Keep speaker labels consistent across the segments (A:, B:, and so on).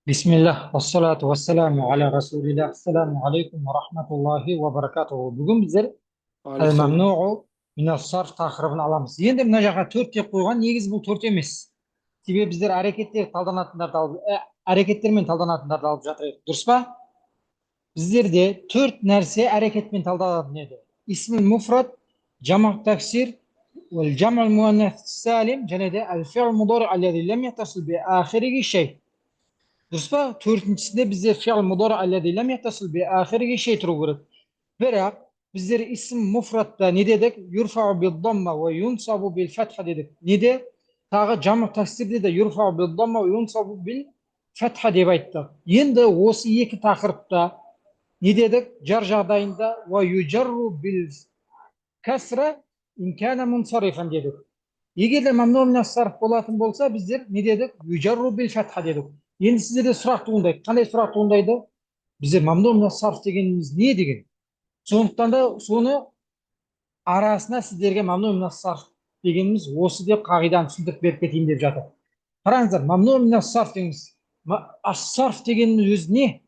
A: Bismillah, vassalatu vassalamu ala rasulillah. Assalamu alaikum wa rahmatullahi wa barakatuhu. Бүгін біздер
B: Алейхиссалам.
A: әл-мамнуъу минас-сарф тақырыбын аламыз. Енді мына жаққа төрт деп қойған, негізі бұл төрт емес. Себебі біздер әрекеттермен талданатындарды алып жатыр едік. Дұрыс па? Біздерде төрт нәрсе әрекетпен талданатын еді. Исмул муфрад, жамъ таксир, жамъ муаннас салим және де әл-фиъл мудари аллази лам яттасил би ахириhi шей. Дұрыс па? Төртіншісінде бізде фиъл мудари аллази лам яттасил би ахириhi шей тұру керек. Бірақ біздер исм муфрадта не дедік? Юрфау бил-дамма ва юнсабу бил-фатха дедік. Неде? Тағы жамъ таксирде де юрфау бил-дамма ва юнсабу бил-фатха деп айттық. Енді осы екі тақырыпта не дедік? Жар жағдайында ва южарру бил-касра ин кана мунсарифан дедік. Егер де мамнуъ минас-сарф болатын болса, біздер не дедік? Южарру бил-фатха дедік. Енді сіздерде сұрақ туындайды. Қандай сұрақ туындайды? Біздер мамнуъ минас-сарф дегеніміз не деген? Сондықтан да соны арасына сіздерге мамнуъ минас-сарф дегеніміз осы деп қағиданы түсіндіріп беріп кетейін деп жатыр. Қараңыздар, мамнуъ минас-сарф дегеніміз, ас-сарф дегеніміз өзі не?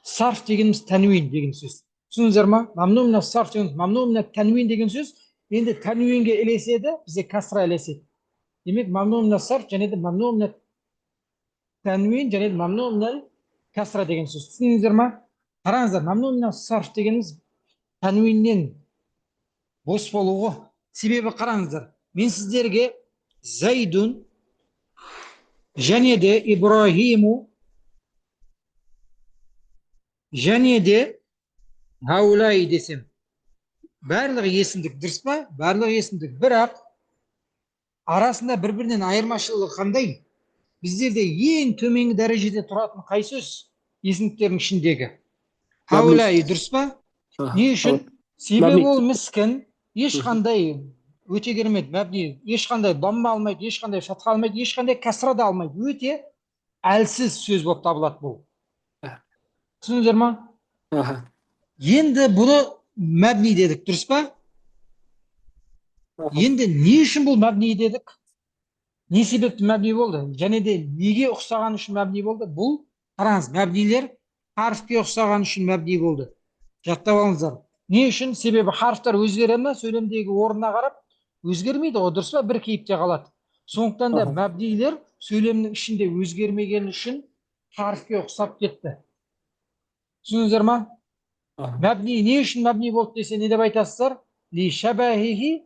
A: Сарф дегеніміз тәнуин деген сөз. Түсіндіңіздер ма? Мамнуъ минас-сарф дегеніміз, мамнуъ мин-тәнуин деген сөз. Енді тәнуинге ілеседі, бізде касра ілеседі. Демек, мамнуъ минас-сарф және де мамнуъ мин-тәнуин және де мамнуъ мин-касра деген сөз. Түсіндіңіздер ма? Қараңыздар, мамнуъ минас-сарф дегеніміз тәнуиннен бос болуы. Себебі қараңыздар, мен сіздерге Зайдун және де Ибрахиму және де Хаулай десем, барлығы есімдік, дұрыс па? Барлығы есімдік. Бірақ арасында бір-бірінен айырмашылығы қандай? Біздерде ең төменгі дәрежеде тұратын қай сөз? Есімдіктердің ішіндегі. Хаулай, дұрыс па? Не үшін? Себебі ол міскін, ешқандай өте керемет мәбни, ешқандай дамма алмайды, ешқандай фатха алмайды, ешқандай касра да алмайды. Өте әлсіз сөз болып табылады бұл. Түсіндіңіздер ма? Енді бұны мәбни дедік, дұрыс па? Енді не үшін бұл мәбни дедік? Не себепті мәбни болды? Және де неге ұқсаған үшін мәбни болды? Бұл, қараңыз, мәбнилер харфке ұқсаған үшін мәбни болды. Жаттап алыңыздар. Не үшін? Себебі харфтар өзгере ме? Сөйлемдегі орнына қарап өзгермейді ғой, дұрыс па? Бір кейіпте қалады. Сондықтан да мәбнилер сөйлемнің ішінде өзгермеген үшін харфке ұқсап кетті. Түсіндіңіздер ма? Мәбни не үшін мәбни болды десе, не деп айтасыздар? Ли шабахихи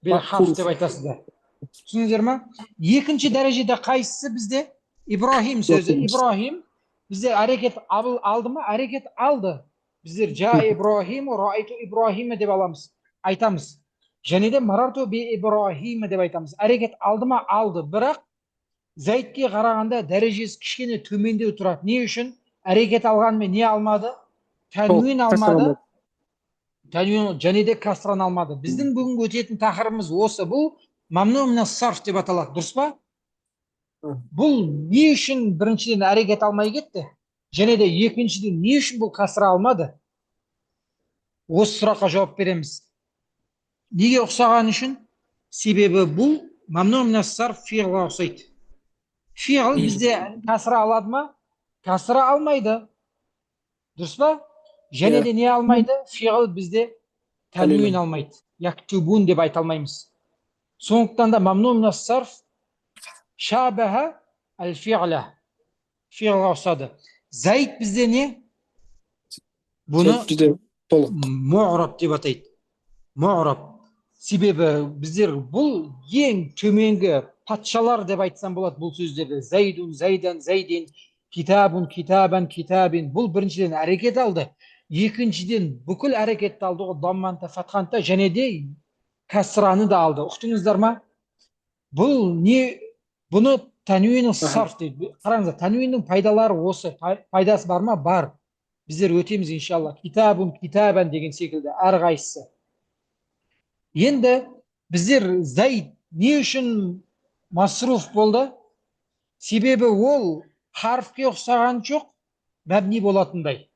A: бил харф деп айтасыздар. Түсіндіңіздер ма? Екінші дәрежеде қайсысы бізде? Ибрахим сөзі. Ибрахим бізде әрекет алды ма? Әрекет алды. Біздер жа Ибрахиму, раайту Ибрахима деп аламыз, айтамыз. Және де марарту би Ибрахима деп айтамыз. Әрекет алды ма? Алды. Бірақ Зайдке қарағанда дәрежесі кішкене төмендеу тұрады. Не үшін? Әрекет алғанымен не алмады? Тәнуин алмады. Тәнуин және де касраны алмады. Біздің бүгінгі өтетін тақырыбымыз осы. Бұл мамнуъ минас-сарф деп аталады. Дұрыс па? Бұл не үшін біріншіден әрекет алмай кетті? Және де екіншіден не үшін бұл касра алмады? Осы сұраққа жауап береміз. Неге ұқсаған үшін? Себебі бұл мамнуъ минас-сарф фиғлға ұқсайды. Фиғл бізде касра алады ма? Касра алмайды. Дұрыс па? Және де не алмайды? Фиғл бізде тәнуин алмайды. Яктубун деп айта алмаймыз. Сондықтан да мамнуъ минас-сарф шабаха әл-фиғла. Фиғлға ұқсады. Зайд бізде не? Бұны муғраб деп атайды. Муғраб. Себебі біздер бұл ең төменгі патшалар деп айтсам болады бұл сөздерді. Зайдун, зайдан, зайдин, китабун, китабан, китабин. Бұл біріншіден әрекет алды. Екіншіден бүкіл әрекетті алды ғой, дамманта, фатханта және де касраны да алды. Ұқтыңыздар ма? Бұл не? Бұны тәнуин сарф дейді. Қараңыздар, тәнуиннің пайдалары осы. Пайдасы бар ма? Бар. Біздер өтеміз иншалла. Китабун, китабан деген секілді әрқайсысы. Енді біздер Зайд не үшін масруф болды? Себебі ол харфке ұқсаған жоқ, мәбни болатындай.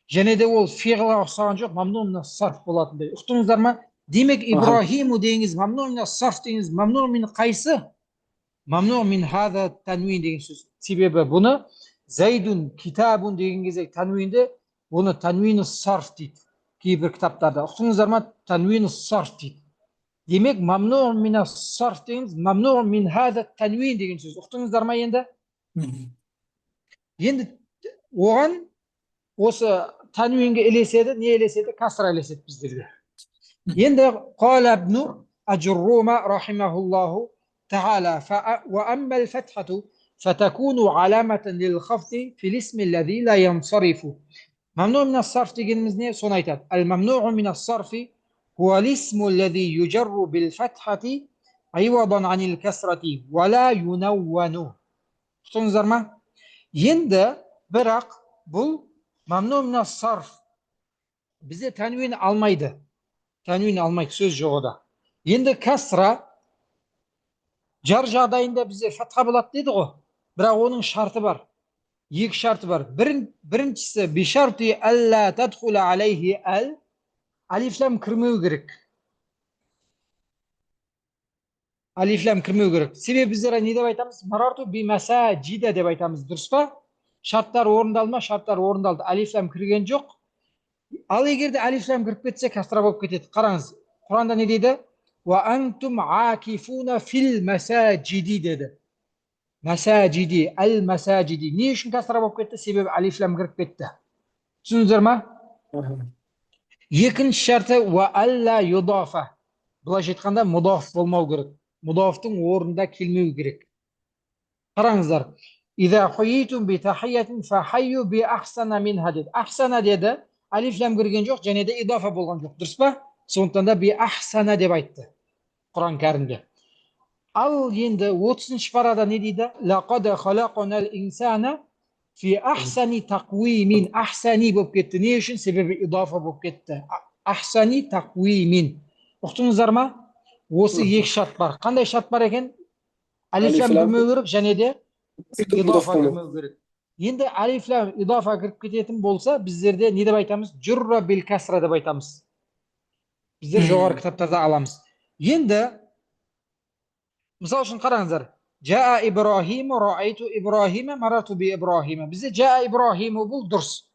A: Және де ол фиғлға ұқсаған жоқ, мамнуъ минас-сарф болатындай. Ұқтыңыздар ма? Демек Ибрахиму деңіз, мамнуъ минас-сарф деңіз, мамнуъ мин қайсы? мамну мин хаза танвин деген сөз. Себебі бұны зайдун китабун деген кезде танвинді бұны танвин сарф дейді. Кейбір кітаптарда. Ұқтыңыздар ма? Танвин сарф дейді. Демек, мамну мин сарф дегеніз, мамну мин хаза танвин деген сөз. Ұқтыңыздар ма енді? Енді оған осы танвинге ілеседі, не ілеседі? Касра ілеседі біздерге. Енді қала ибну Ажуррума рахимахуллаху تعالى وأما الفتحة فتكون علامة للخفض في الاسم الذي لا ينصرف. ممنوع من الصرف دегенimiz ne? Соны айтады. الممنوع من الصرف هو الاسم الذي يجر بالفتحة عوضا عن الكسرة ولا ينون. Тұқтыңыздар ма? Енді бірақ бұл ممنوع من الصرف бізде тәнвин алмайды. Тәнвин алмайды, сөз жоқ ода. Енді касра жар жағдайында бізде фатха болады деді ғой. Бірақ оның шарты бар. Екі шарты бар. Біріншісі бишарти алла тадхула алейхи ал, алифлам кірмеу керек. Алифлам кірмеу керек. Себебі біздер не деп айтамыз? Марарту би масаджида деп айтамыз. Дұрыс па? Шарттар орындалды ма? Шарттар орындалды. Алифлам кірген жоқ. Ал егерде алифлам кіріп кетсе, касра болып кетеді. Қараңыз. Құранда не дейді? Ва антум акифуна фил масаджиди деді. Масаджиди, ал масаджиди. Не үшін касра болып кетті? Себебі алифлам кіріп кетті. Түсіндіңіздер ма? Екінші шарты ва алла юдафа. Былайша айтқанда мудаф болмау керек. Мудафтың орнында келмеу керек. Қараңыздар. Иза хуитум би тахиятин фахайю би ахсана минха деді. Ахсана деді. Алифлам кірген жоқ, және де идафа болған жоқ. Дұрыс па? Сондықтан да би ахсана деп айтты Құран кәрімде. Ал енді 30-шы парада не дейді? Лақад халақонал инсана фи ахсани тақуимин. Ахсани болып кетті. Не үшін? Себебі идафа болып кетті. Ахсани тақуимин. Ұқтыңыздар ма? Осы екі шарт бар. Қандай шарт бар екен? Алифлам кірмеу керек, және де идафа кірмеу керек. Енді алифлам идафа кіріп кететін болса, біздерде не деп айтамыз? Журра бил касра деп айтамыз. Біздер жоғары кітаптарда аламыз. Енді мысал үшін қараңыздар. Жаа Ибрахиму раайту Ибрахима марату би Ибрахима. Бізде жаа Ибрахиму бұл дұрыс.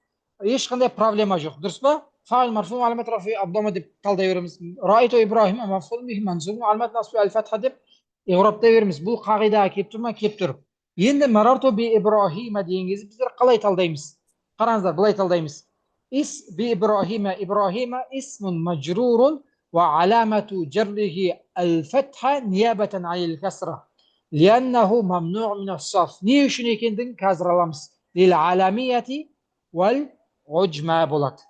A: Ешқандай проблема жоқ. Дұрыс па? Фаил марфу аламат рафи абдама деп талдай береміз. Раайту Ибрахима мафул бихи мансуб аламат насби аль-фатха деп иғрабтай береміз. Бұл қағидаға келіп тұр ма? Келіп тұр. Енді марату би Ибрахима деген кезде біздер қалай талдаймыз? Қараңыздар, былай талдаймыз. Ис би Ибрахима Ибрахима исмун majrurun وعلامة جره الفتحة نيابة عن الكسرة لأنه ممنوع من الصرف. Не үшін екендігін қазір аламыз. للعالمية والعجمة болады.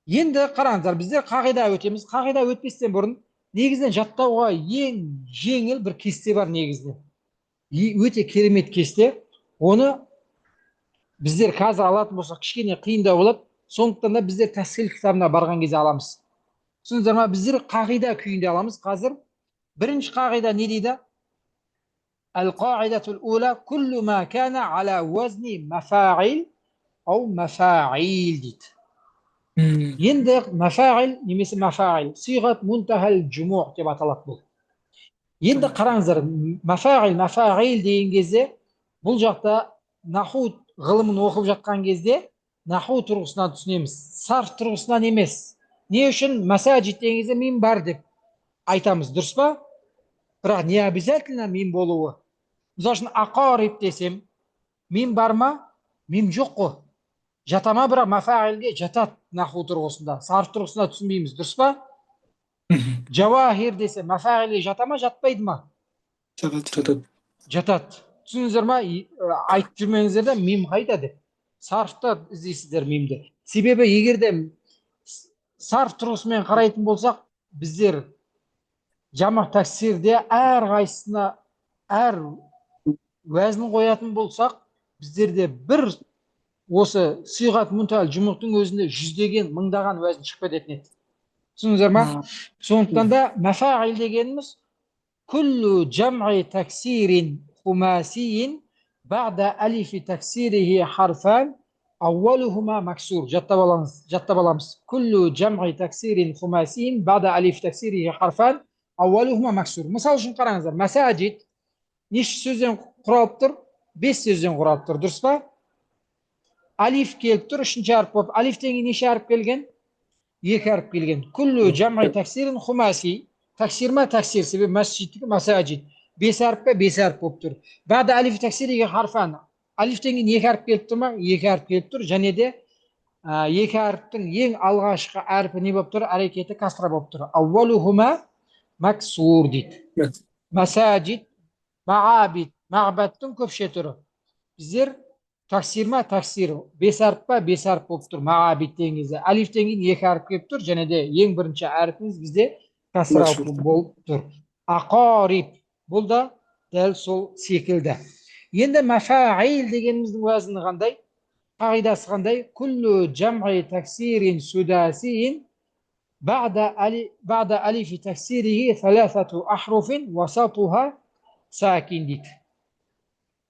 A: Енді қараңыздар, біздер қағида өтеміз. Қағида өтпестен бұрын негізінен жаттауға ең жеңіл бір кесте бар негізінен. Өте керемет кесте. Оны біздер қазір алатын болсақ кішкене қиындау болады. Сондықтан да біздер тәсхил кітабына барған кезде аламыз. Түсіндіңіздер ме? Біздер қағида күйінде аламыз. Қазір бірінші қағида не дейді? Ал-қағидатул ула күллу ма кана ала уазни мафаил ау мафаил дейді. Енді мафаил немесе мафаил сиғат мунтахал жумуъ деп аталады бұл. Енді қараңыздар, мафаил деген кезде бұл жақта наху ғылымын оқып жатқан кезде наху тұрғысынан түсінеміз. Сарф тұрғысынан емес. Не үшін масаджид деген кезде мим бар деп айтамыз, дұрыс па? Бірақ не обязательно мим болуы. Мысалы үшін ақариб десем, мим бар ма? Мим жоқ қой. Жата ма? Бірақ мафаилге жатады наху тұрғысында. Сарф тұрғысында түсінбейміз, дұрыс па? Жауахир десем, мафаилге жата ма? Жатпайды ма?
B: Жатады.
A: Жатады. Түсініңіздер ма? Айтып жүрмеңіздер де мим қайда деп. Сарфта іздейсіздер мимді. Себебі егерде сарф тұрғысымен қарайтын болсақ, біздер жамақ таксирде әр қайсысына әр уәзін қоятын болсақ, біздерде бір осы сиғат мунтахал жұмуқтың өзінде жүздеген, мыңдаған уәзін шығып кететін еді. Түсіндіңіздер ма? Сондықтан да мафаил дегеніміз күллу жамғи таксирин хумасиин бағда алифи таксирихи харфан أولهما مكسور. جتب alamız. كل جمع تكسير خماسي بعد ألف تكسيره حرفان أولهما مكسور. Misal үшін қараңыздар, masajid неше сөзден құралып тұр? 5 сөзден құралып тұр, дұрыс па? Алиф келіп тұр, үшінші әріп болып. Алифтен кейін неше әріп келген? 2 әріп келген. Күллі жамғи таксирин хумаси. Таксир ма? Таксир. Себебі масжидтікі масажид. 5 әріп пе? 5 әріп болып тұр. Бәді алиф таксириге харфан. Алифтен кейін 2 әріп келіп тұр ма? 2 әріп келіп тұр. Және де 2 әріптің ең алғашқы әрпі не болып тұр? Әрекеті касра болып тұр. Аввалухума максур дейді. Масажид, мағабид, мағбаттың көпше түрі. Біздер таксир ма? Таксир. 5 әріп па? 5 әріп болып тұр. Мағабид деген кезде. Алифтен кейін 2 әріп келіп тұр. Және де ең бірінші әріпіміз бізде касра болып тұр. Ақариб. Бұл да дәл сол секілді. Енді мафаил дегеніміздің уәзіні қандай? Қағидасы қандай? Күллі жамғи таксирин судасиин бa'da алифи таксириhi 3 ахруфин васатуха сакин дейді.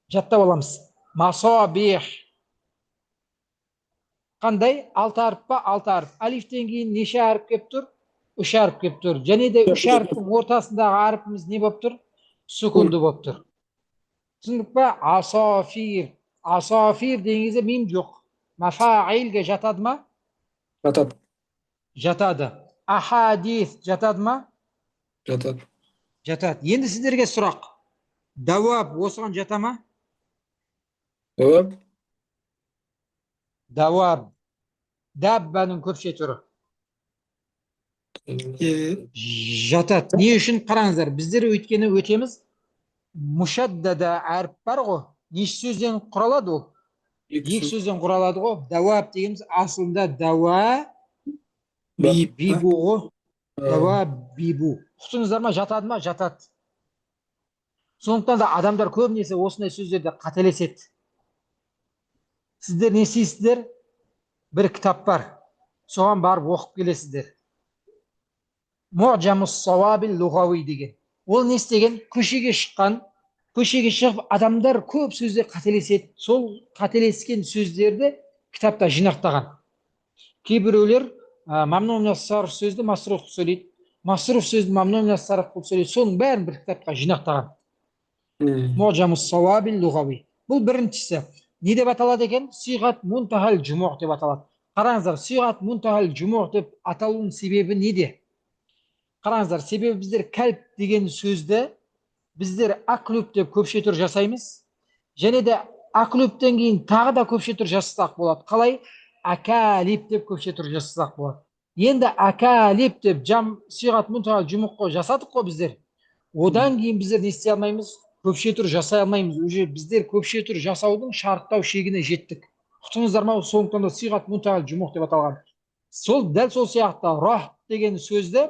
A: Жаттап аламыз. Масабих. Қандай? 6 әріп па? 6 әріп. Алифтен кейін неше әріп кеп тұр? 3 әріп кеп тұр. Және де 3 әріптің ортасындағы әріпіміз не болып тұр? Сүкунды болып тұр. Түсіндік па? Асафир. Асафир деген кезде мим жоқ. Мафаилге жатады ма?
B: Жатады.
A: Жатады. Ахадис жатады ма?
B: Жатады.
A: Жатады. Енді сіздерге сұрақ. Даваб осыған жата ма?
B: Даваб.
A: Даваб. Даббаның көпше түрі. Жатады. Не үшін? Қараңыздар. Біздер өйткені өтеміз. Мушаддада әріп бар ғой. Неше сөзден құралады ол? 2 сөзден құралады ғой. Даваб дегеніміз асылында дауа бибу ғой. Дауа бибу. Құтыңыздар ма? Жатады ма? Жатады. Сондықтан да адамдар көбінесе осындай сөздерді қателеседі. Сіздер не істейсіздер? Бір кітап бар. Соған барып оқып келесіздер. Муъжамус сауабил луғауи деген. Ол не істеген? Көшеге шығып, адамдар көп сөздер қателеседі. Сол қателескен сөздерді кітапта жинақтаған. Кейбіреулер мамнун мин сарф сөзді масруф сөйлейді. Масруф сөзді мамнун мин сарф қылып сөйлейді. Соның бәрін бір кітапқа жинақтаған. Муъжамус сауабил луғауи. Бұл біріншісі. Не деп аталады екен? Сиғат мунтахал жумуғ деп аталады. Қараңыздар, сиғат мунтахал жумуғ деп аталуының себебі неде? Қараңыздар, себебі біздер кәлп деген сөзді біздер аклүп деп көпше түр жасаймыз. Және де аклүптен кейін тағы да көпше түр жасасақ болады. Қалай? Акалип деп көпше түр жасасақ болады. Енді акалип деп сиғат мунтахал жумуғ жасадық қой біздер. Одан кейін біздер не істей алмаймыз? Көпше түр жасай алмаймыз. Уже біздер көпше түр жасаудың шарттау шегіне жеттік. Құтыңыздар ма? Сондықтан да сиғат мунтахал жумуғ деп аталған. Дәл сол сияқты рах деген сөзді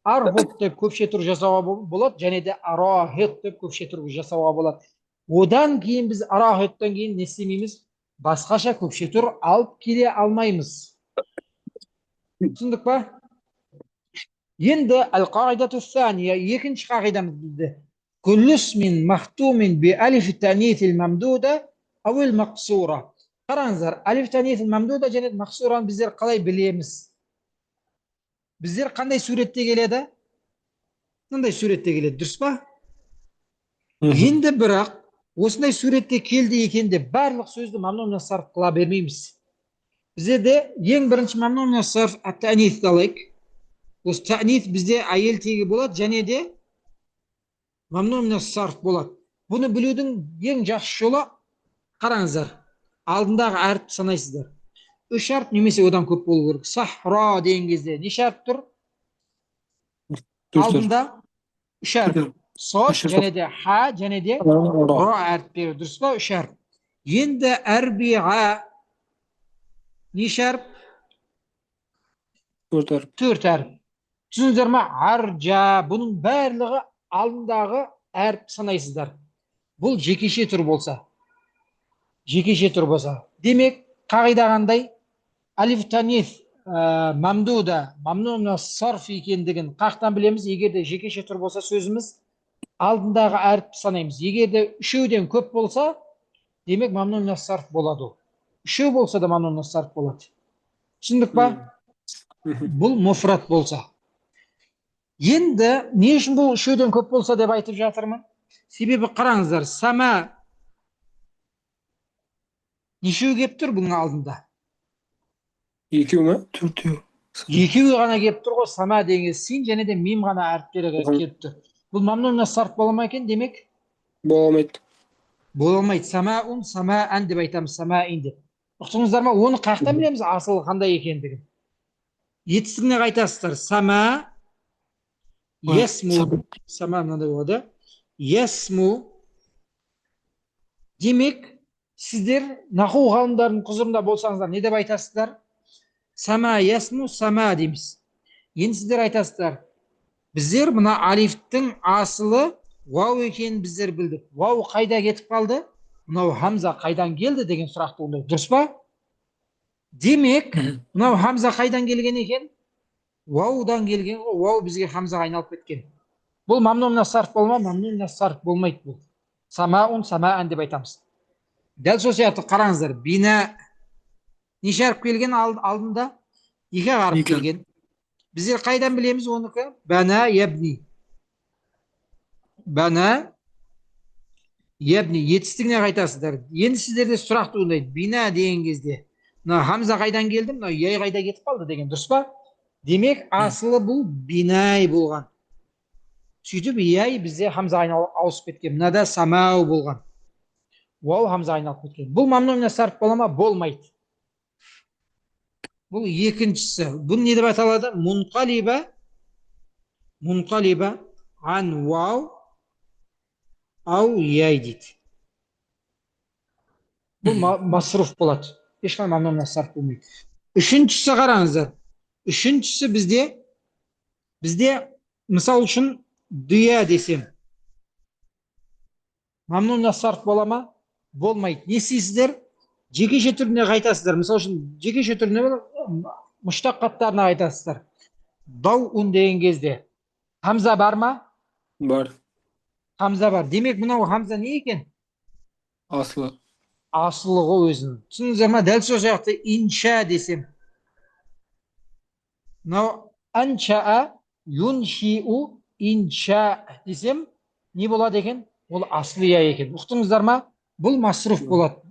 A: архут деп көпше түр жасауға болады, және де арахит деп көпше түр жасауға болады. Одан кейін біз арахиттан кейін не істемейміз? Басқаша көпше түр алып келе алмаймыз. Түсіндік па? Енді ал-қағидату сәния, екінші қағидамыз бізде. Күллі исмин махтумин би алиф танифил мамдуда ауил мақсура. Қараңыздар, алиф танифил мамдуда және мақсураны біздер қалай білеміз? Біздер қандай суретте келеді? Қандай суретте келеді, дұрыс па? Енді бірақ осындай суретте келді екенде барлық сөзді мамнун мин сарф қыла бермейміз. Біздерде ең бірінші мамнун мин сарф ат-таниф алайық. Осы таниф бізде әйел тегі болады, және де мамнун мин сарф болады. Бұны білудің ең жақсы жолы, қараңыздар, алдындағы әріп санайсыздар. 3 әріп немесе одан көп болу керек. Сахра деген кезде неше әріп тұр? Алдында 3 әріп. Сод, және де ха, және де ра әріптері. Дұрыс па? 3 әріп. Енді әрбиға неше әріп? 4 әріп. Түсіндіңіздер ма? Аржа. Бұның барлығы алдындағы әріп санайсыздар. Бұл жекеше түр болса. Демек, қағида қандай? Алиф таниф мамдуда, мамнун мин сарф екендігін қақтан білеміз? Егер де жекеше түр болса сөзіміз, алдындағы әріп санаймыз. Егер де үшеуден көп болса, демек мамнун мин сарф болады. Үшеу болса да мамнун мин сарф болады. Түсіндік па? Бұл муфрат болса. Енді не үшін бұл үшеуден көп болса деп айтып жатырмын? Себебі қараңыздар, сама нешеу келіп тұр бұның алдында?
B: Екеу ма? Төртеу.
A: Екеуі ғана келіп тұр ғой, сама деген син және де мим ғана әріптері келіп тұр. Бұл мамнун сарф бола ма екен? Демек
B: Бола алмайды.
A: бола алмайды. Самаун, самаан деп айтамыз, самаин деп. Ұқтыңыздар ма? Оны қаяқтан білеміз асылы қандай екендігін? Етістігіне қайтасыздар. Сама, есму, сама мынандай болады. Есму. Демек, сіздер наху ғалымдарының құзырында болсаңыздар, не деп айтасыздар? Сама ясму, сама дейміз. Енді сіздер айтасыздар, біздер мына алифтің асылы вау екенін біздер білдік. Вау қайда кетіп қалды? Мынау хамза қайдан келді деген сұрақ туындайды. Дұрыс па? Демек, мынау хамза қайдан келген екен? Ваудан келген ғой. Вау бізге хамзаға айналып кеткен. Бұл мамнун сарф болма, мамнун сарф болмайды бұл. Самаун, самаан деп айтамыз. Дәл сол сияқты қараңыздар, бина неше әріп келген алдында? Екі әріп келген. Біздер қайдан білеміз оныкі? Бана ябни. Бана ябни. Етістігіне қайтасыздар. Енді сіздерде сұрақ туындайды. Бина деген кезде мына хамза қайдан келді? Мына яй қайда кетіп қалды деген. Дұрыс па? Демек, асылы бұл бинай болған. Сөйтіп, яй бізде хамза ауысып кеткен. Мынада самау болған. Вау хамза айналып кеткен. Бұл мамнун сарф бола ма? Болмайды. Бұл екіншісі. Бұл не деп аталады? Мунқалиба. Мунқалиба ан вау ау яй дейді. Бұл масруф болады. Ешқандай мамнун сарф болмайды. Үшіншісі қараңыздар. Үшіншісі бізде мысал үшін дүя десем. Мамнун сарф бола ма? Болмайды. Не істейсіздер? Жекеше түріне қайтасыздар. Мысал үшін жекеше түріне мұштақ қаттарына қайтасыздар. Дау ун деген кезде хамза бар ма?
B: Бар.
A: Хамза бар. Демек мынау хамза не екен?
B: Асылы.
A: Асылы ғой өзінің. Түсіндіңіздер ма? Дәл сол сияқты инша десем. Мынау аншаа, юншиу, инша десем не болады екен? Ол аслия екен. Ұқтыңыздар ма? Бұл масруф болады.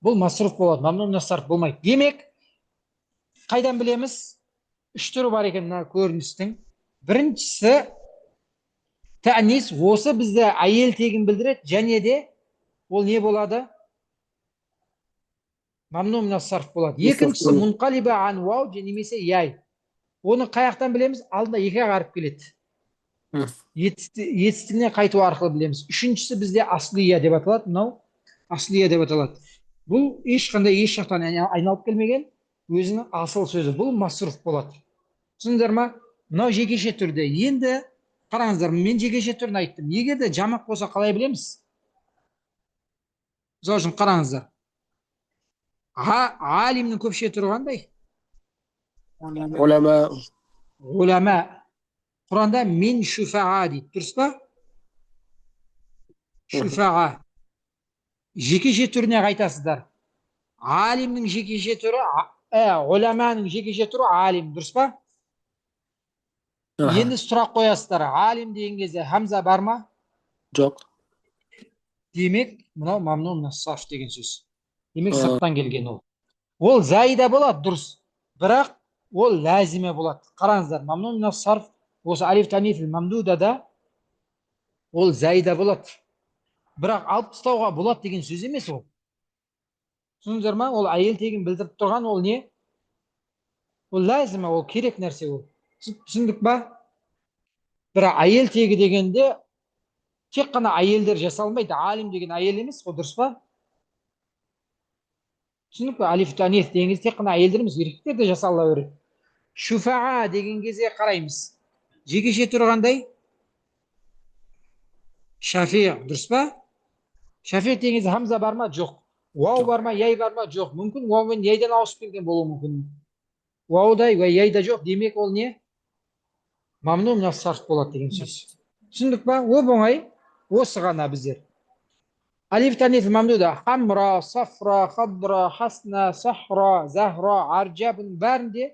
A: Бұл масруф болады. Мамнун сарф болмайды. Демек, қайдан білеміз? Үш түрі бар екен мына көріністің. Біріншісі тәнис, осы бізде әйел тегін білдіреді, және де ол не болады? Мамнун сарф болады. Екіншісі мунқалиба ан вау немесе яй. Оны қаяқтан білеміз? Алдында екі қарып келеді. Етістігіне қайту арқылы білеміз. Үшіншісі бізде аслия деп аталады. Мынау аслия деп аталады. Бұл ешқандай еш жақтан айналып келмеген өзінің асыл сөзі. Бұл масруф болады. Түсіндіңіздер ма? Мынау жекеше түрде. Енді қараңыздар, мен жекеше түрін айттым. Егер де жамақ болса қалай білеміз? Мысалы үшін қараңыздар. Алимнің көпше түрі қандай?
B: Улама.
A: Улама. Құранда мен шуфаға дейді. Дұрыс па? Шуфаға. Жекеше түріне қайтасыздар. Алимнің жекеше түрі, уламаның жекеше түрі алим. Дұрыс па? Енді сұрақ қоясыздар. Алим деген кезде хамза бар ма?
B: Жоқ.
A: Демек, мынау мамнун сарф деген сөз. Демек, сырттан келген ол. Ол заида болады, дұрыс. Бірақ ол ләзиме болады. Қараңыздар, мамнун сарф осы алиф таниф мамдудада ол заида болады. Бірақ алып тастауға болады деген сөз емес ол. Түсіндіңіздер ма? Ол әйел тегін білдіріп тұрған ол не? Ол ләзиме, ол керек нәрсе ол. Түсіндік ба? Бірақ әйел тегі дегенде тек қана әйелдер жасалмайды. Алим деген әйел емес қой, дұрыс па? Түсіндік па? Алиф таниф деген кезде тек қана әйелдер емес, еркектер де жасала береді. Шуфаға деген кезде қараймыз. Жекеше түрі қандай? Шафи, дұрыс па? Шафи деген кезде хамза бар ма? Жоқ. Уау бар ма? Яй бар ма? Жоқ. Мүмкін уау мен яйдан ауысып келген болуы мүмкін. Уауда яйда жоқ. Демек ол не? Мамнун сарф болады деген сөз. Түсіндік па? Оп-оңай. Осы ғана біздер. Алиф таниф мамдуда хамра, сафра, хадра, хасна, сахра, захра, арджа, бұның бәрінде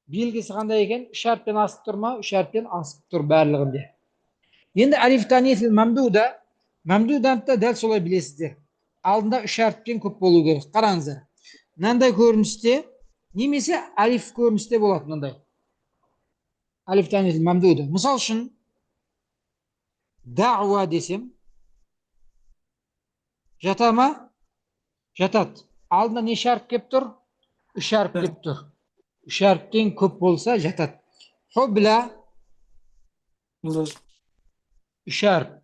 A: белгісі қандай екен? Үш әріптен асып тұр ма? Үш әріптен асып тұр барлығында. Енді алиф таниф мамдуда, мамдудантта дәл солай білесіздер. Алдында үш әріппен көп болу керек. Қараңыздар. Мынандай көріністе немесе алиф көріністе болады мынандай. Алиф таниф мамдуда. Мысал үшін дауа десем, жата ма? Жатады. Алдында неше әріп келіп тұр? Үш әріп келіп тұр. Үш әріптен көп болса жатады. Хубла үш әріп.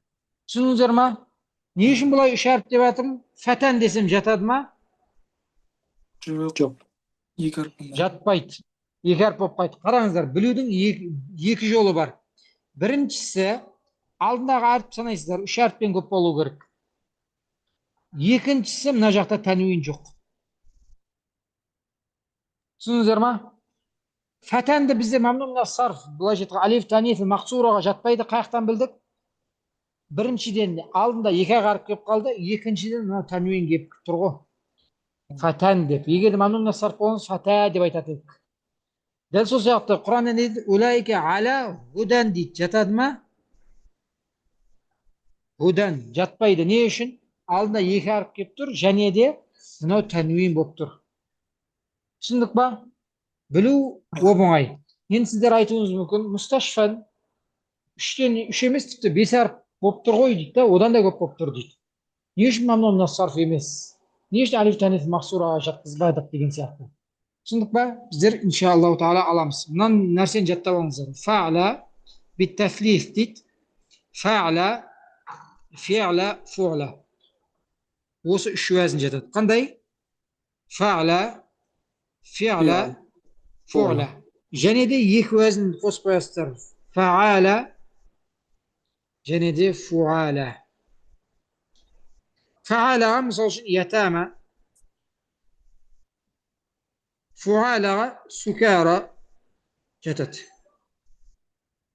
A: Түсіндіңіздер ма? Не үшін бұлай үш әріп деп жатырмын? Фәтән десем жатады ма?
B: Жоқ. Екі әріп.
A: Жатпайды. Екі әріп болып қайтты. Қараңыздар, білудің екі жолы бар. Біріншісі, алдындағы әріп санайсыздар, үш әріппен көп болу керек. Екіншісі, мына жақта тәнуин жоқ. Түсіндіңіздер ма? Фәтәнді бізде мамнун мина сарф, былай жеткен алиф таниф мақсураға жатпайды. Қаяқтан білдік? Біріншіден алдында екі әріп келіп қалды, екіншіден мына тәнуин келіп тұр ғой. Фәтән деп. Егер мамнун мина сарф болса, фәтә деп айтатын едік. Дәл сол сияқты Құранда не дейді? Улайка аля худан дейді. Жатады ма? Худан жатпайды. Не үшін? Алдында екі әріп келіп тұр, және де мынау тәнуин болып тұр. Түсіндік па? Білу оңай. Енді сіздер айтуыңыз мүмкін, мусташфан үш емес, тіпті бес әріп болып тұр ғой дейді, одан да көп болып тұр дейді. Не үшін мамнун мина сарф емес? Не үшін алиф таниф мақсураға жатқызбадық деген сияқты. Түсіндік па? Біздер иншаллаху тағала аламыз. Мынан нәрсені жаттап алыңыздар. Фа'ла биттафлиф дейді. Фа'ла, фи'ла, фу'ла. Осы үш уәзін жатады. Қандай? Фа'ла, фи'ла, фу'ла. Және де екі уәзін қосып қоясыздар. Фа'ала, және де фу'ала. Фа'алаға мысал үшін ятама, фу'алаға сукара жатады.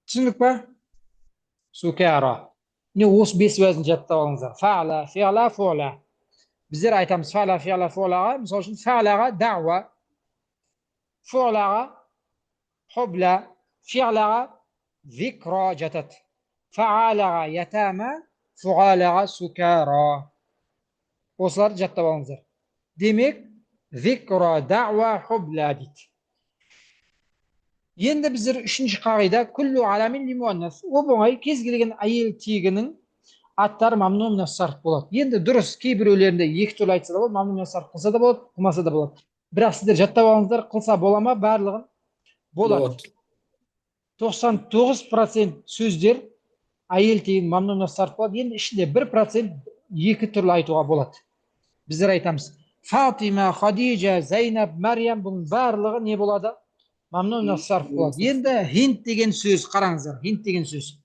A: Түсіндік па? Сукара. Не осы бес уәзін жаттап алыңыздар. Фа'ла, фи'ла, фу'ла. Біздер айтамыз фа'ла, фи'ла, фу'лаға, мысал үшін фа'лаға дауа, фу'лаға хубла, фи'лаға зикра жатады. Фа'алаға ятама, фу'алаға сукара. Осыларды жаттап алыңыздар. Демек, зикра, дауа, хубла дейді. Енді біздер үшінші қағида күллу аламин ли муаннас. Оп-оңай кез келген әйел тегінің аттары мамнун мина сарф болады. Енді дұрыс, кейбіреулерінде екі түрлі айтса да болады, мамнун мина сарф қылса да болады, қылмаса да болады. Бірақ сіздер жаттап алыңыздар, қылса бола ма? Барлығын болады. 99% сөздер әйел тегін мамнун мина сарф болады. Енді ішінде 1% екі түрлі айтуға болады. Біздер айтамыз Фатима, Хадижа, Зайнаб, Мариям, бұның барлығы не болады? Мамнун мина сарф болады. Енді хинд деген сөз, қараңыздар, хинд деген сөз.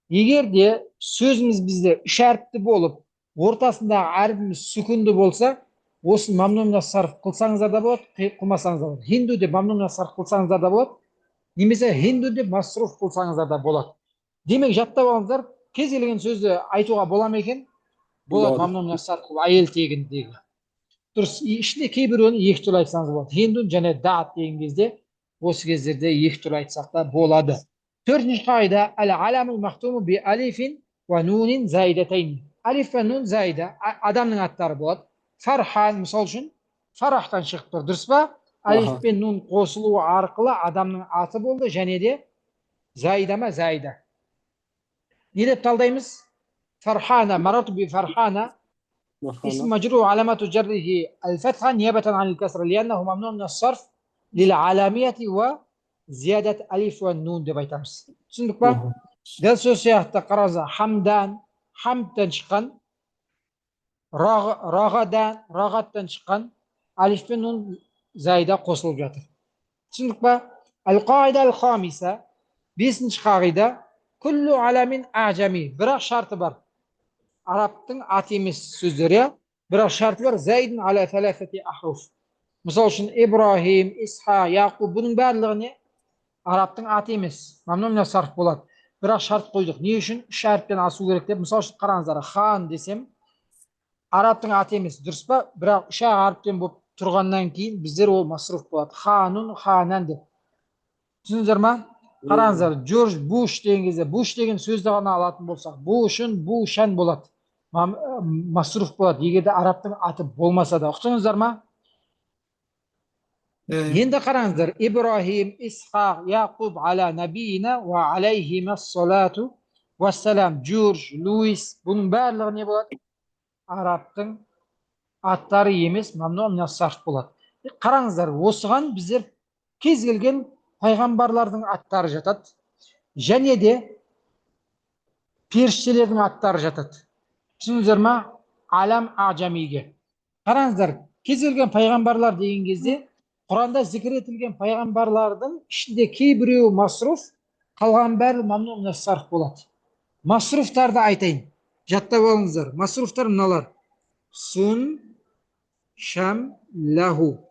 A: Егер де сөзіміз бізде үш әріпті болып, ортасындағы әріпіміз сүкінді болса, осы мамнун мина сарф қылсаңыздар да болады, қылмасаңыздар да болады. Хинду деп мамнун мина сарф қылсаңыздар да болады, немесе хинду деп масруф қылсаңыздар да болады. Демек жаттап алыңыздар, кез келген сөзді айтуға бола ма екен? Болады, мамнун мина сарф қылу, әйел тегіндегі. Дұрыс, ішінде кейбіреуін екі түрлі айтсаңыз болады. Хинду және даат деген кезде, осы кездерде екі түрлі айтсақ та болады. Төртінші қағида әл-аламул махтуму би алифин ва нунин заидатайни. Алиф ва нун заида адамның аттары болады. Фархан мысал үшін фарахтан шығып тұр, дұрыс па? Алиф пен нун қосылуы арқылы адамның аты болды, және де заида ма? Заида. Не деп талдаймыз? Фархана, марату би фархана اسم مجرور علامة جره الفتحة نيابة عن الكسر لأنه ممنوع من الصرف للعالمية وزيادة ألف والنون деп айтамыз. Түсіндік па? Дәл сол сияқты қараңыздар, хамдан, хамдтан шыққан, рағадан, рағаттан шыққан, алиф пен нун заида қосылып жатыр. Түсіндік па? Ал-қағида ал-хамиса, бесінші қағида, күллу аламин ажами, бірақ шарты бар. Арабтың аты емес сөздері, бірақ шарты бар. Зайдын аля талафати ахруф. Мысал үшін Ибрахим, Исха, Яқуб, бұның барлығы не? Арабтың аты емес. Мамнун мина сарф болады. Бірақ шарт қойдық. Не үшін? Үш әріптен асу керек деп. Мысал үшін қараңыздар, хан десем, арабтың аты емес, дұрыс па? Бірақ үш әріптен болып тұрғаннан кейін біздер ол масруф болады. Ханун, ханан деп. Түсіндіңіздер ма? Қараңыздар, Джордж Буш деген кезде, Буш деген сөзді ғана алатын болсақ, bu үшін bu шән болады. Масруф болады. Егер де арабтың аты болмаса да. Ұқтыңыздар ма? Енді қараңыздар, Ибрахим, Исхақ, Яқуб аля набиина ва алейхимас салату вассалам, Джордж, Луис, бұның барлығы не болады? Арабтың аттары емес, мамну минас сарф болады. Қараңыздар, осыған біздер кез келген пайғамбарлардың аттары жатады. Және де періштелердің аттары жатады. Түсіндіңіздер ма? Алам ажамиге. Қараңыздар, кез келген пайғамбарлар деген кезде Құранда зікір етілген пайғамбарлардың ішінде кейбіреуі масруф, қалған бәрі мамну минас сарф болады. Масруфтарды айтайын. Жаттап алыңыздар. Масруфтар мыналар: сун, шам, лаху.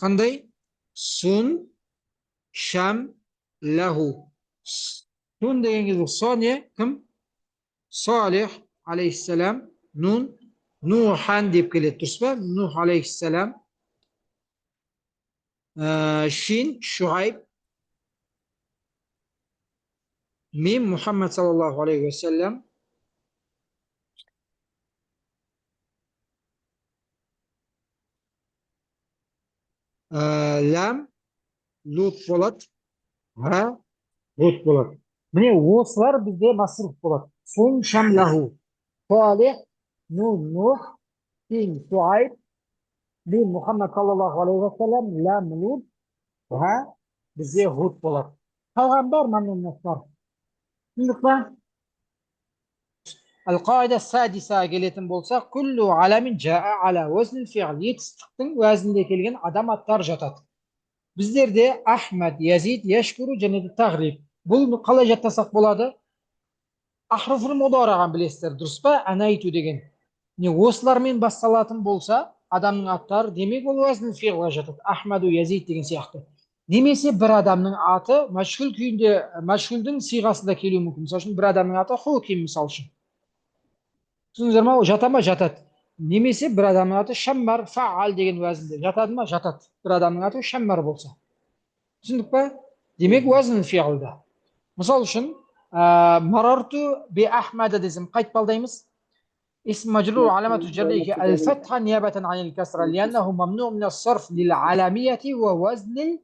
A: Қандай? Сун, шам, лаху. Сун деген кезде со не? Кім? Салих алейхиссалам. Нун, Нухан деп келеді, дұрыс па? Нух алейхиссалам. Шин, Шуайб. Мим, Мухаммад саллаллаху алейхи вассалам. Лам, Лут болады. Ха, Лут болады. Міне осылар бізде масруф болады. Сун, шам, лаху. Салих, Нун, Нух, Шин, Шуайб. Мим, Мухаммад саллаллаху алейхи вассалам. Лам, Лут. Ха, бізде Худ болады. Қалған бар мамну минас сарф. Түсіндік па? Al-Qaida Sadisa келетін болса, күллу аламин жаа ала уазнил фи'л. Етістіктің уәзінде келген адам аттар жатады. Біздерде Ахмад, Язид, Яшкуру және де Тағриб. Бұл қалай жаттасақ болады? Ахруфул мудараған білесіздер, дұрыс па? Анайту деген. Не осылармен басталатын болса, адамның аттары демек ол уазнил фи'лға жатады. Ахмаду, Язид деген сияқты. Немесе бір адамның аты мәшғүл күйінде, мәшғүлдің сиғасында келуі мүмкін. Мысалы үшін бір адамның аты Хуким, мысалы үшін. Түсіндіңіздер ма? Жата ма? Жатады. Немесе бір адамның аты Шаммар, Фаал деген уәзінде. Жатады ма? Жатады. Бір адамның аты Шаммар болса. Түсіндік па? Демек уәзін фиғылда. Мысал үшін, марарту би Ахмада десем, қайтпалдаймыз? Исм мажрур аламату жаррихи аль-фатха ниябатан анил касра лианнаху мамну минас сарф лил аламияти ва уазнил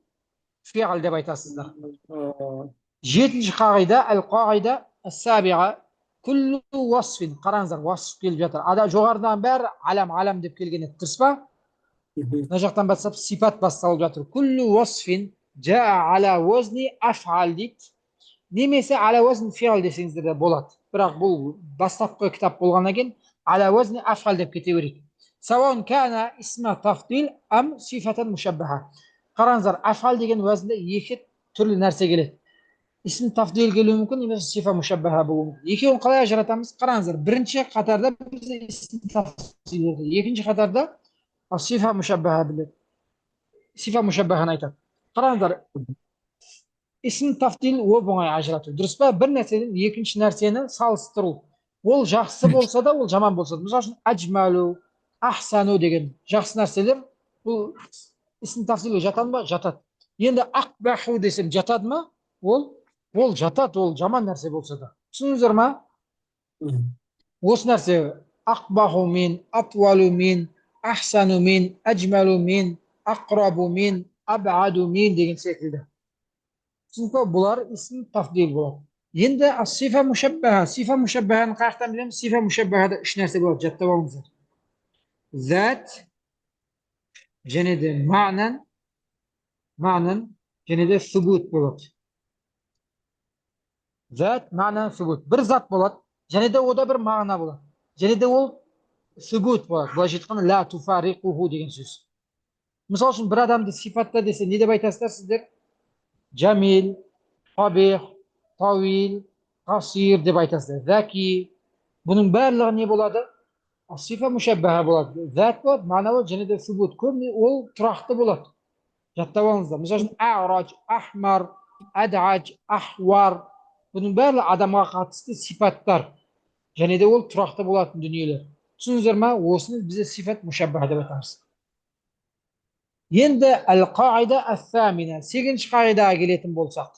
A: фиғл деп айтасыздар. Жетінші қағида, әл-қағида әс-сабиға. Күллу уасфин. Қараңыздар, уасф келіп жатыр. Жоғарыдан бәрі алам деп келген еді, дұрыс па? Мына жақтан бастап сипат басталып жатыр. Күллу уасфин жаа ала уазни афал дейді. Немесе ала уазни фиғл десеңіздер де болады. Бірақ бұл бастапқы кітап болғаннан кейін ала уазни афал деп кете береді. Сауан кана исма тафдил ам сифатан мушаббаха. Қараңыздар, афал деген уазінде екі түрлі нәрсе келеді. Исм тафдил келуі мүмкін, немесе сифа мушаббаха болуы мүмкін. Екеуін қалай ажыратамыз? Қараңыздар, бірінші қатарда біз исм тафдил, екінші қатарда сифа мушаббаха біледі. Сифа мушаббаханы айтады. Қараңыздар, исм тафдил оп-оңай ажырату. Дұрыс па? Бір нәрседен екінші нәрсені салыстыру. Ол жақсы болса да, ол жаман болса да. Мысалы үшін аджмалу, ахсану деген жақсы нәрселер, бұл исм тафдилге жатады ма? Жатады. Енді ақбаху десем жатады ма? Ол жатады, ол жаман нәрсе болса да. Түсіндіңіздер ма? Осы нәрсе ақбаху мен, атвалу мен, ахсану мен, аджмалу мен, ақрабу мен, абаду мен деген секілді. Түсіндіңіздер, бұлар исм тафдил болады. Енді сифа мушаббаха. Сифа мушаббаханы қаяқтан білеміз? Сифа мушаббахада үш нәрсе болады, жаттап алыңыздар. Зат, және де маънан және де субут болады. Зат, маъна, субут. Бір зат болады, және де ода бір мағына болады. Және де ол субут болады. Былайша айтқанда ла туфарриқуху деген сөз. Мысал үшін бір адамды сипатта десе, не деп айтасыздар сіздер? Джамил, қабих, тауил, қасир деп айтасыздар. Заки. Бұның барлығы не болады? Сифа мушаббаха болады. Зат болады, мағына болады, және де субут. Көбіне ол тұрақты болады. Жаттап алыңыздар. Мысал үшін а'раж, ахмар, ад'аж, ахвар. Бұның бәрі адамға қатысты сипаттар. Және де ол тұрақты болатын дүниелер. Түсіндіңіздер ма? Осыны бізде сифат мушаббаха деп айтамыз. Endi al-qoida as-samina 8-qoidaga kelетін болсақ.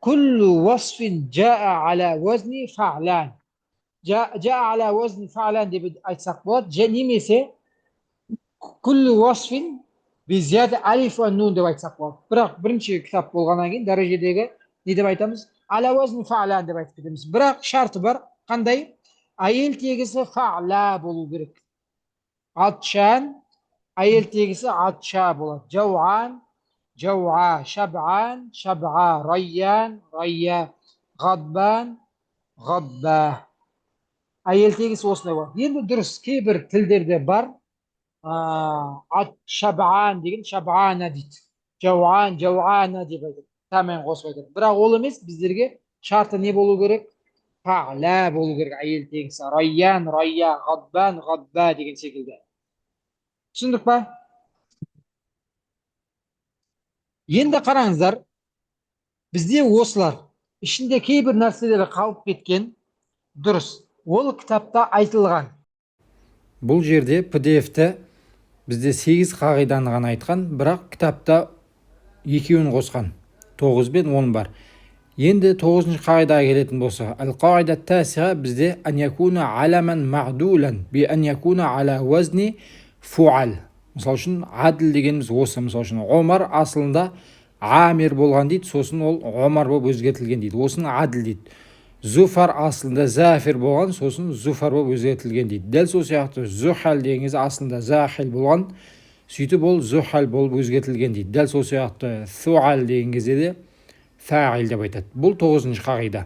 A: Kullu wasfin jaa ala wazni fa'lan. Jaa ala wazni fa'lan deb aytsak bo'ladi. Немесе kullu wasfin bi ziyada alif va nun deb aytsak bo'ladi. Biroq birinchi kitob bo'lgandan keyin darajadagi ne deb aytamiz? Ala wazni fa'lan deb aytib ketamiz. Biroq sharti bor. Qanday? Ayel tegisi fa'la bo'lu kerak. Atshan ayel tegisi atsha bo'ladi. Jav'an jav'a, shab'an shab'a, rayyan rayya, g'adban g'adba. Ayel tegisi osonday bo'ladi. Endi durust bir tillarda bor. Shab'an degan shab'ana deydi. Jav'an jav'ana deb aytadi. Tamam qo'shib aytadi. Biroq u emas, bizlarga sharti ne bo'lu kerak? Fa'la bo'lu kerak ayel tegisi. Rayyan rayya, g'adban g'adba degan şekilde. Tushundikmi? Endi qarangizlar, bizde oslar ishinde bir narsalar qolib ketgan. Durust. Ол kitapta aytılgan.
C: Бұл жерде PDF-те бізде 8 қағиданы ғана айтқан, бірақ кітапта екеуін қосқан. 9 бен 10 бар. Енді 9-шы қағидаға келетін болса, ал-қағида тасиға бізде ан якуна аламан мағдулан би ан якуна ала вазни фуал. Мысалы үшін аділ дегеніміз осы. Мысалы үшін Омар асылында Амир болған дейді, сосын ол Омар болып өзгертілген дейді. Осыны аділ дейді. Зуфар асылында зафир болған, сосын зуфар болып өзгертілген дейді. Дәл сол сияқты зухал дегеніңіз асылында захил болған, сөйтіп ол зухал болып өзгертілген дейді. Дәл сол сияқты суал деген кезде де фаил деп айтады. Бұл 9-шы қағида.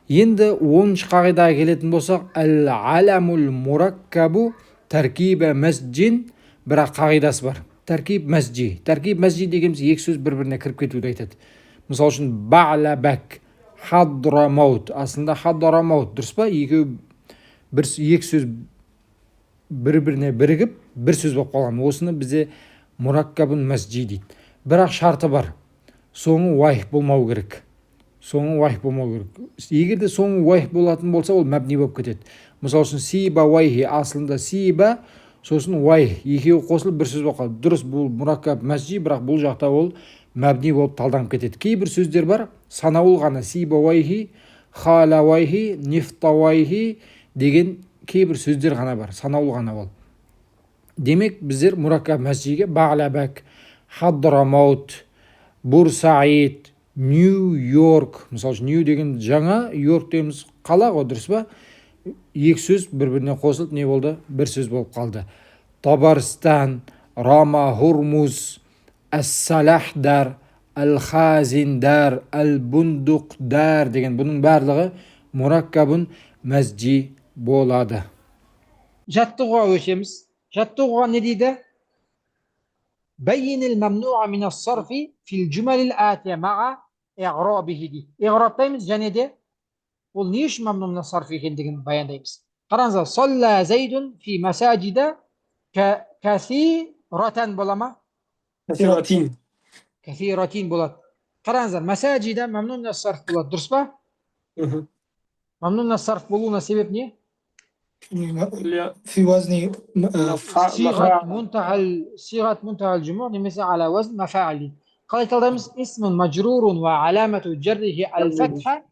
C: Енді 10-шы қағидаға келетін болсақ, ал-аламул мураккабу таркиба масджин, бірақ қағидасы бар. Таркиб масджи. Таркиб масджи дегеніміз екі сөз бір-біріне кіріп кетуді айтады. Мысалы үшін бa'лабак, хадрамаут. Асында хадрамаут, дұрыс па? Екі сөз бір-біріне бірігіп, бір сөз болып қалған. Осыны бізде мураккабун масджи дейді. Бірақ шарты бар. Соңы уайх болмау керек. Соңы уайх болмау керек. Егер де соңы уайх болатын болса, ол мәбни болып кетеді. Мысалы үшін сиба уайхи асылында сиба, сосын уайх екеуі қосылып бір сөз болып қалды. Дұрыс, бұл мураккаб масджи, бірақ бұл жақта ол мәбни болып талданып кетеді. Кейбір сөздер бар, санаул ғана сиба уайхи, хала уайхи, нифта уайхи деген кейбір сөздер ғана бар, санаул ғана ол. Демек, біздер мураккаб масджиге бa'лабак, хадрамаут, Бурсаид, Нью-Йорк, мысалы үшін Нью деген жаңа, Йорк деміз қала ғой, дұрыс па? Екі сөз бір-біріне қосылып не болды? Бір сөз болып қалды. Табарстан, Рама, Хурмуз, Әс-Салахдар, Әл-Хазиндар, Әл-Бундуқдар деген бұның барлығы мураккабун масджи болады.
A: Жаттығуға өшеміз. Жаттығуға не дейді? بين الممنوع من الصرف في الجمل الآتية مع إعرابه دي. إعراب دايمز جاني دي. قول نيش ممنوع من الصرف كندقن بيان دايمز. قرانزا صلى زيد في مساجد كثيرة بولما
B: كثيرتين.
A: كثيرة بولات. قرانزا مساجد ممنوع من الصرف بولات. درس با؟ ممنوع من الصرف بولونا سبب نيه؟
D: في وزن
A: صيغة منتهى الجموع مثل على وزن مفاعل. قال تلمس اسم مجرور وعلامة جره الفتحة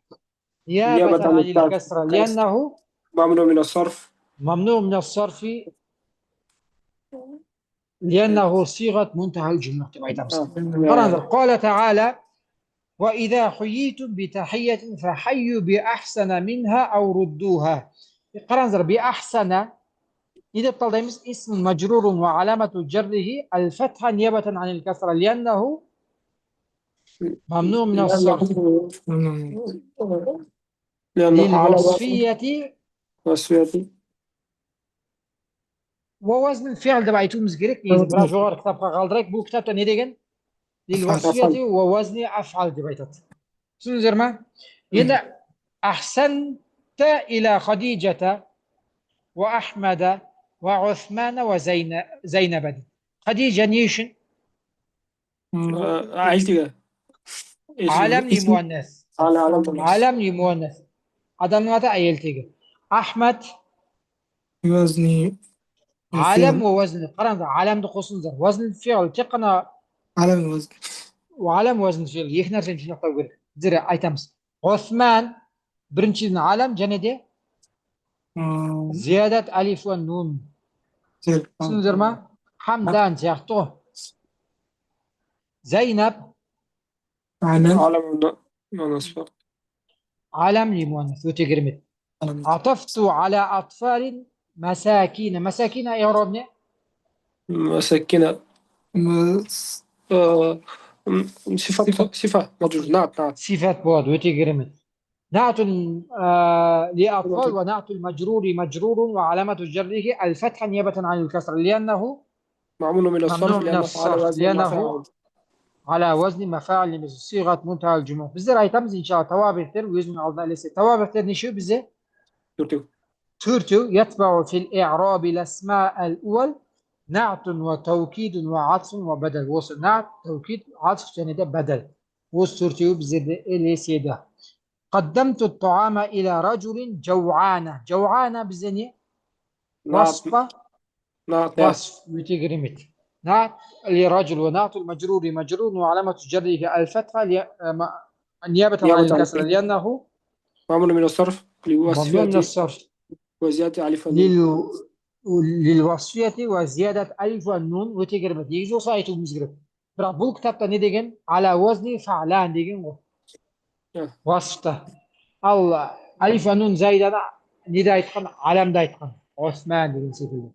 A: نيابة عن الكسرة لأنه
B: ممنوع من الصرف.
A: ممنوع من الصرف لأنه صيغة منتهى الجموع. قال تعالى وإذا حييتم بتحية فحيوا بأحسن منها أو ردوها. قرانزر بأحسن إذا طلعت اسم مجرور وعلامة جره الفتحة نيابة عن الكسرة لأنه ممنوع من الصرف للوصفية ووزن الفعل دابا عيطو مزكريك برا جوغر كتاب غالدريك بو كتاب تاني ديغن للوصفية ووزن أفعال دابا عيطات شنو زرما إذا أحسنت إلى خديجة وأحمد وعثمان وزينب. خديجة نيشن عالم لمؤنث. عالم لمؤنث. أدم هذا أيلتيجا. أحمد
D: وزني
A: Алам ва вазн. Қараңыздар, аламды қосыңыздар. Вазн фиғл тек қана
D: علم الوزن
A: алам вазн фиғл екі нәрсені жинақтау керек. Біздер айтамыз. Осман біріншіден алам және де зиядат алиф ва нун.
D: زين
A: Түсіндіңіздер ма? Хамдан сияқты ғой. Зайнаб
D: علم
B: علم منصب
A: алам лимуаннас. Өте керемет.
D: علم
A: عطفت على أطفال مساكين. مساكين إعراب ne?
B: مسكنة
D: مس-
B: آه، صفة مجرور نعت
A: صفات بود. Өте керемет. نعت لأطفال ونعت المجرور مجرور وعلامة جره الفتحة نيابة عن الكسر لأنه
B: معمول من الصرف
A: ممنوع من
B: لأنه على
A: الصرف
B: وزن
A: لأنه
B: مفاعل.
A: على وزن مفاعل مثل صيغة منتهى الجموع. Bizler aytamiz inşallah tavabetler özünün aldığına elese. Tavabetler neşiyor bize?
B: Dörtü.
A: Türtü يتبع في الإعراب الأسماء الأول نعت وتوكيد وعطف وبدل. وصل نعت توكيد عطف جنده بدل. وصل türtü bize de elesiyede. قدمت الطعام إلى رجل جوعان. جوعان bize ne?
B: نعت
A: وصفة
B: نعت
A: وصف وتجرمت. نعت لرجل ونعت المجرور مجرور وعلامة جره الفتحة نيابة عن
B: نيابة عن
A: الكسر لأنه
B: معمول من الصرف
A: ممنوع من
B: لوصفة
A: الصرف
B: وزيادة ألف النون.
A: للوصفية وزيادة ألف والنون وتجربة يجي صايتو مزجرب. бірақ бұл кітапта не деген? Ала уазни фа'лан деген ғой. Васыфта. Ал алиф ва нун зайданы неде айтқан? Аламда айтқан. Осман деген секілді.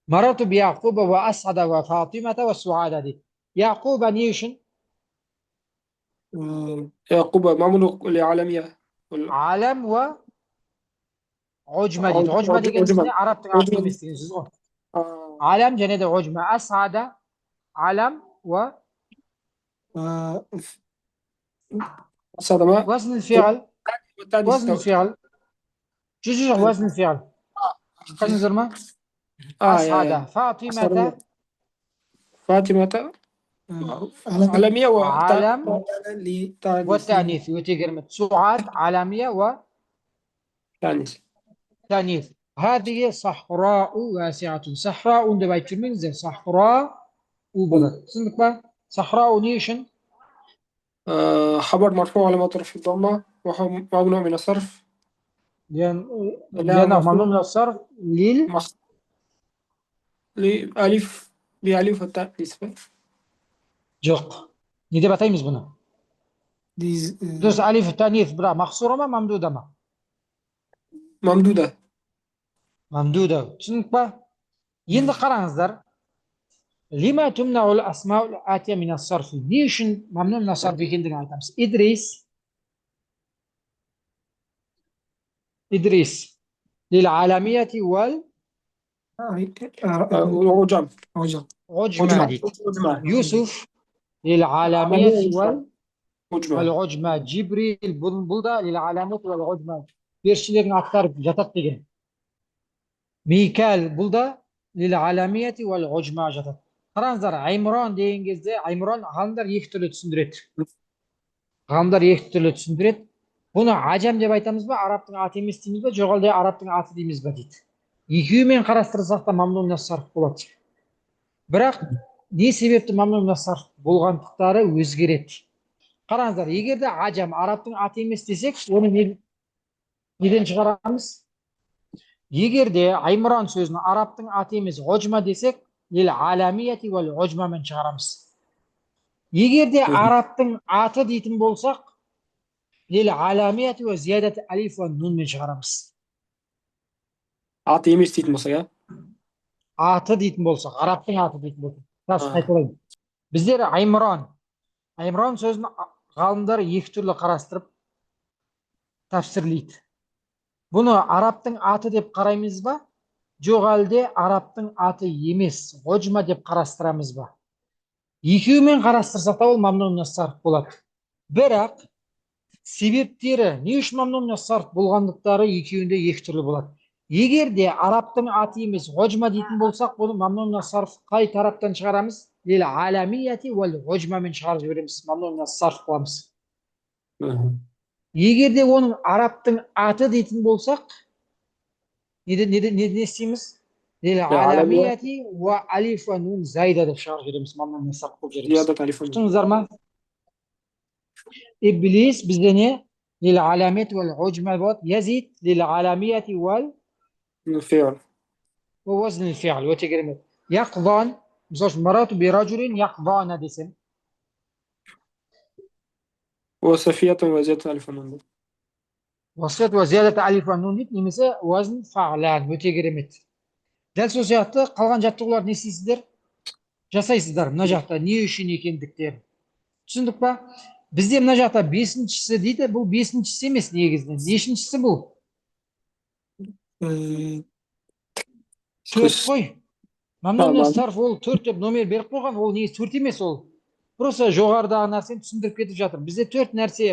A: Марату би Яқуба ва Асада ва Фатимата ва Суада дейді. Яқуба не үшін?
B: يعقوب معمول لعالمية
A: Алам ва Уджма дейді. Уджма деген не? Арабтың аты емес деген сөз ғой. Алам және де Уджма. Асада علم و
B: صدمة
A: وزن الفعل
B: والثاني
A: وزن الفعل جزء وزن الفعل قنزر ما أسعد فاطمة
B: فاطمة عالمية
A: علم والتأنيث وتجرمت سعاد عالمية وتأنيث. هذه صحراء واسعة. صحراء عندما يترمز صحراء وبلد. سنك بقى صحراء نيشن
B: خبر مرفوع على مطرف الضمة وهو ممنوع من الصرف
A: لأنه ممنوع من الصرف
B: لألف بألف والتاء نسبة
A: جق. ندي بتايمز بنا دوس ألف التانيث برا مخصورة ما ممدودة ما ممدودة. سنك بقى يند قرانزدر لما تمنع الأسماء الآتية من الصرف؟ نيشن ممنوع من الصرف كندنا عتمس. إدريس للعالمية
B: وعجم
A: والعجمة. يوسف للعالمية والعجمة. جبريل بلدة للعالمية والعجمة. بيرشلين أكثر جتت دegen. ميكال بلدة للعالمية والعجمة جتت. Қараңыздар, Аймран деген кезде Аймран ғалымдар екі түрлі түсіндіреді. Бұны ажам деп айтамыз ба, арабтың аты емес дейміз ба, жоқ әлде арабтың аты дейміз ба дейді. Екеуімен қарастырсақ та мамнун мин ас-сарф болады. Бірақ не себепті мамнун мин ас-сарф болғандықтары өзгереді. Қараңыздар, егер де ажам арабтың аты емес десек, оны неден шығарамыз? Егер де Аймран сөзін арабтың аты емес ғожма десек, лил-аламияти вал-ғожма мен шығарамыз. Егер де арабтың аты дейтін болсақ, лил-аламияти ва зиядат алиф ва нун мен шығарамыз.
B: Аты емес дейтін болса, я?
A: Аты дейтін болсақ, арабтың аты дейтін болсақ. Қайталайын. Біздер Аймран сөзін ғалымдар екі түрлі қарастырып тәфсірлейді. Бұны арабтың аты деп қараймыз ба? Жоқ әлде арабтың аты емес, ғожма деп қарастырамыз ба? Екеуімен қарастырсақ та ол мамнун мин ас-сарф болады. Бірақ себептері не үшін мамнун мин ас-сарф болғандықтары екеуінде екі түрлі болады. Егер де арабтың аты емес, ғожма дейтін болсақ, бұны мамнун мин ас-сарф қай тараптан шығарамыз? Лил-аламияти вал-ғожма мен шығарып жібереміз, мамнун мин ас-сарф қыламыз. Егер де оның арабтың аты дейтін болсақ, не істейміз?
B: العالمية
A: للعالمية وألف ونون زايدة деп шығарып жібереміз мамнан сақ қылып жібереміз.
B: زيادة ألف ونون.
A: ұқтыңыздар ма? إبليس бізде не? للعلامات والعجمة болады. يزيد للعالمية
B: الفعل.
A: ووزن الفعل өте керемет. يقظان мысалы үшін مررت برجل يقظان десем
B: وصفية وزيادة ألف ونون.
A: وصفت وزيادة ألف ونون дейді немесе وزن فعلان өте керемет. Дәл сол сияқты қалған жаттығуларды не істейсіздер? Жасайсыздар мына жақта не үшін екендіктерін. Түсіндік па? Бізде мына жақта бесіншісі дейді, бұл бесіншісі емес негізінен. Нешіншісі бұл? Төрт қой. Мамнон сарф ол төрт деп номер беріп қойған, ол негізі төрт емес ол. Просто жоғарыдағы нәрсені түсіндіріп кетіп жатыр. Бізде төрт нәрсе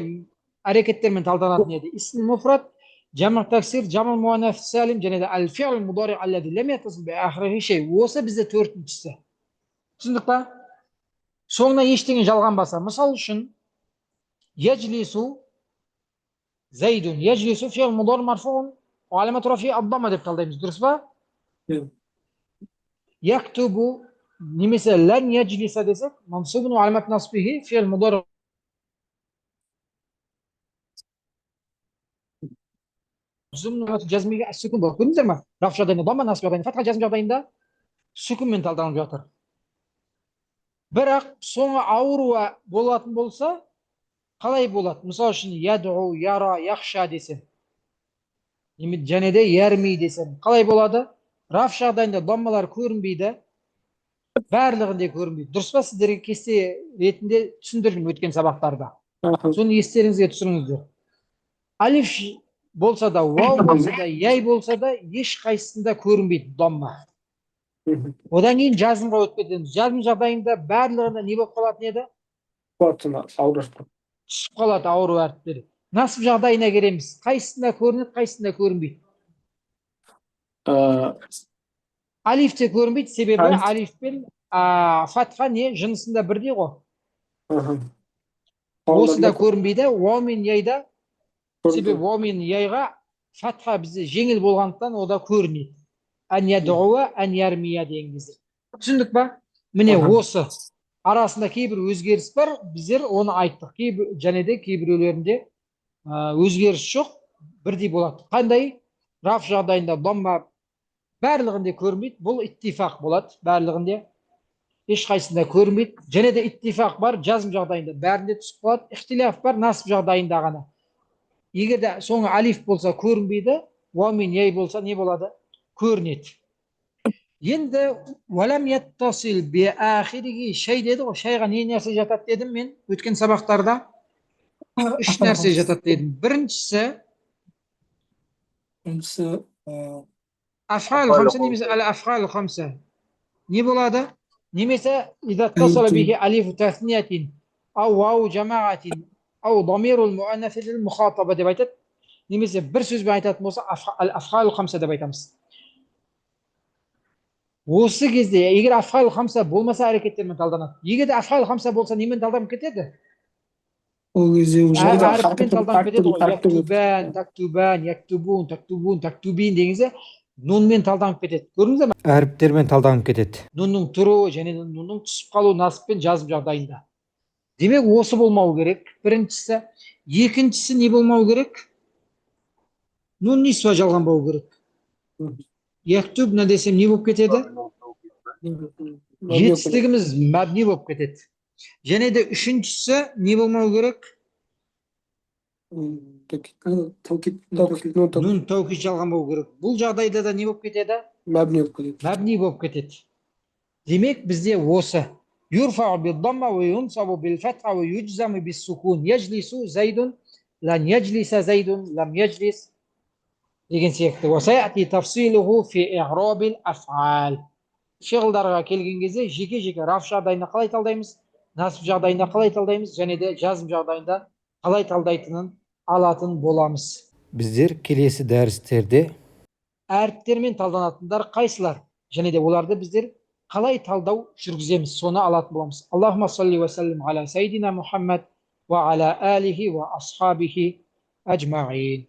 A: әрекеттермен талданатын еді. Исм муфрат, жамъ таксир, жамъ муаннас салим және де аль-фи'л мудари аллази лам яттасил би ахирихи шей. Осы бізде төртіншісі. Түсіндік па? Соңына ештеңе жалғанбаса, мысал үшін яджлису зайдун, яджлису фи'л мудари марфуун ва аламат рафи'i ad-дамма деп талдаймыз, дұрыс па? Яктубу немесе лан яджлиса десек, мансубун ва аламат насбихи фи'л мудари жазмиге сүкун бар. Көрдіңіздер ме? Раф жағдайында дамма, насб жағдайында фатха, жазм жағдайында сүкунмен талданып жатыр. Бірақ соңы ауруа болатын болса, қалай болады? Мысал үшін яду, яра, яхша десем. Және де ярми десем. Қалай болады? Раф жағдайында даммалар көрінбейді. Барлығында көрінбейді. Дұрыс па? Сіздерге кесте ретінде түсіндірдім өткен сабақтарда. Соны естеріңізге түсіріңіздер. Алиф болса да, вау болса да, яй болса да, еш қайсысында көрінбейді дамма. Одан кейін жазымға өтіп кетеміз. Жазым жағдайында барлығында не болып қалатын еді? Түсіп қалады ауру әріптері. Насып жағдайына келеміз. Қайсысында көрінеді, қайсысында көрінбейді? Алифте көрінбейді, себебі алиф пен фатха не жынысында бірдей ғой. Осында көрінбейді, уау мен яйда, себебі уау мен яйға фатха бізде жеңіл болғандықтан ода көрінеді. Ән ядуа, ән ярмия деген кезде. Түсіндік па? Міне осы арасында кейбір өзгеріс бар, біздер оны айттық. Және де кейбіреулерінде өзгеріс жоқ, бірдей болады. Қандай? Раф жағдайында дамма барлығында көрінбейді, бұл иттифақ болады, барлығында. Ешқайсында көрінбейді. Және де иттифақ бар, жазым жағдайында бәрінде түсіп қалады. Ихтиляф бар, насып жағдайында ғана. Егер де соңы алиф болса көрінбейді, уау мен яй болса не болады? Көрінеді. Енді уалам яттасил би ахирихи шей деді ғой, шайға не нәрсе жатады дедім мен өткен сабақтарда? Үш нәрсе жатады дедім. Біріншісі афғал хамса немесе әл-афғал хамса. Не болады? Немесе иза тасала бихи алифу таснiyatин ау вау жамаатин ау дамирул муаннасил мухатаба деп айтады. Немесе бір сөзбен айтатын болса афғал хамса деп айтамыз. Осы кезде егер афғал хамса болмаса әрекеттермен талданады. Егер де афғал хамса болса немен талданып кетеді?
D: Ол кезде
A: әріппен талданып кетеді ғой. Яктубан, тактубан, яктубун, тактубун, тактубин дегенде нунмен талданып кетеді. Көрдіңіздер ме?
C: Әріптермен талданып кетеді.
A: Нунның тұру және нунның түсіп қалу насыппен жазым жағдайында. Демек осы болмау керек. Біріншісі. Екіншісі не болмау керек? Нун нисва жалған болу керек. Яктубна десем не болып кетеді? Жетістігіміз мәбни болып кетеді. Және де үшіншісі не болмау керек? Нун таукид жалған болу керек. Бұл жағдайда да не болып кетеді? Мәбни болып кетеді. Демек бізде осы. Юрфау бил-дамма ва юнсабу бил-фатха ва юджзаму бис-сукун. Яджлису зайдун, лан яджлиса зайдун, лам яджлис деген сияқты. Васаяти тафсилуху фи иғрабил аф'ал. Фиғылдарға келген кезде жеке-жеке раф жағдайында қалай талдаймыз, насып жағдайында қалай талдаймыз, және де жазым жағдайында қалай талдайтынын алатын боламыз.
C: Біздер келесі дәрістерде
A: әріптермен талданатындар қайсылар? Және де оларды біздер қалай талдау жүргіземіз, соны алатын боламыз. Аллахумма салли ва саллим аля сайдина Мухаммад ва аля алихи ва асхабихи аджмаин.